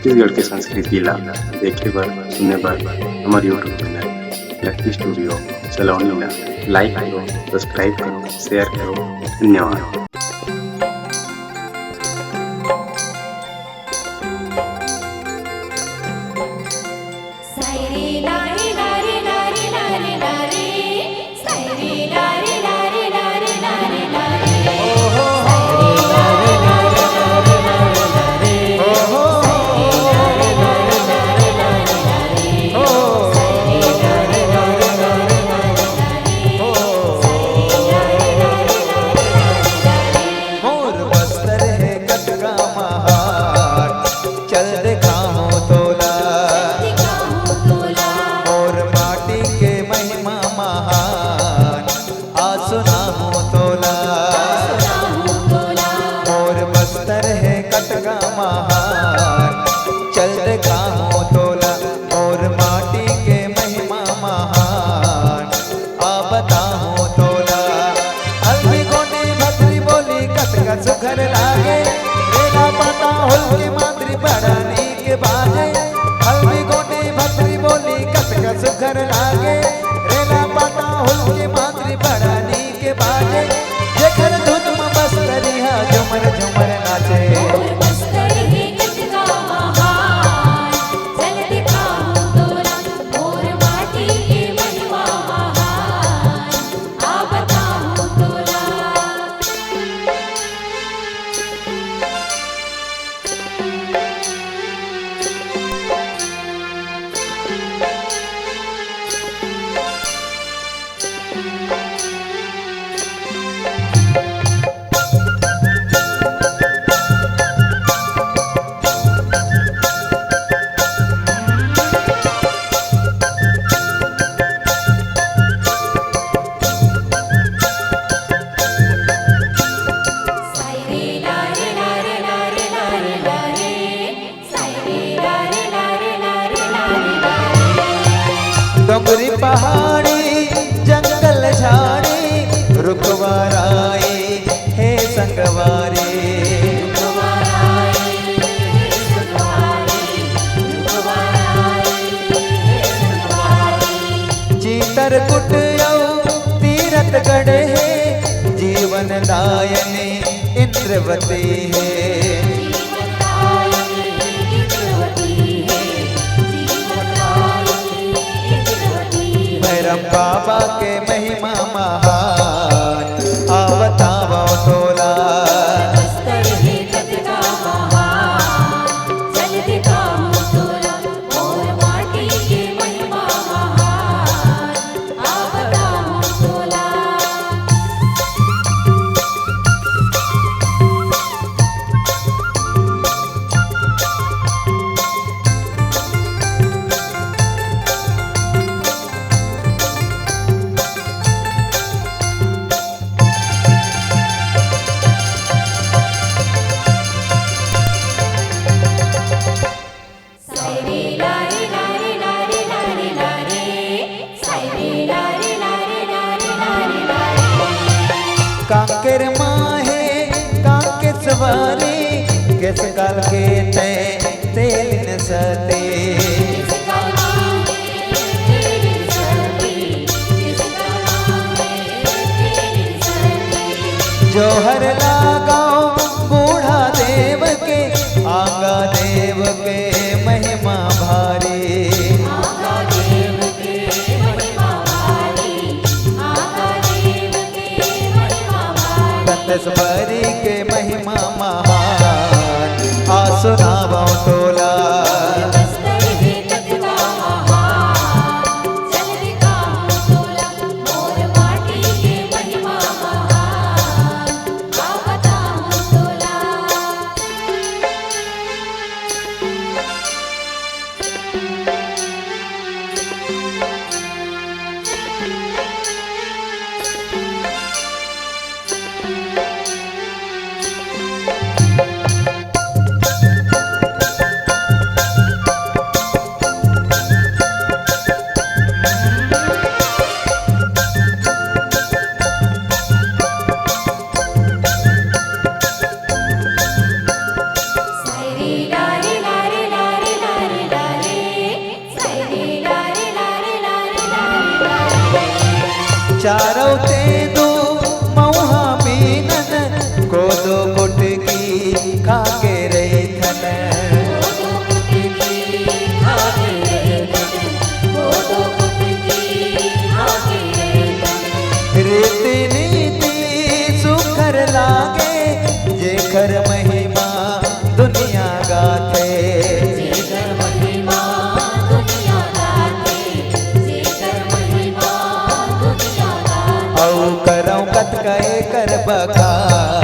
छत्तीसगढ़ के संस्कृति ला देखे बर सुने बर हमारे यूट्यूब चैनल लकी स्टूडियो सलोनी ला लाइक करो, सब्सक्राइब करो, शेयर करो। धन्यवाद। सुघर लागे रेला पता होल के मातरी बड़ानी के बाजे हल्दी गोटी भतरी बोली कटका सुघर लागे रेला पता होल के मातरी बड़ानी के बाजे जेकर धुन में बस करिया झुमर झुमर नाचे डोंगरी पहाड़ी जंगल झाड़ी रुकवाराई हे संगवारी चीतर कुटिया तीरथ गढ़ है जीवन दायनी इंद्रवती है बाबा के महिमा महान आवतावा तोला कांकेर माहे कांके सवारी किस काल के तेल न सते जोहर लगाओ बूढ़ा देव के आगा देव के महिमा भारी दसबरी के महिमा महान आसुनावा तोला चारों तेदो मऊहा बीनन कोदो कुटकी खाके रही थन रीति नीति सुखर लागे जेकर महिमा दुनिया गाथे औ करऊं कत कहे कर बखान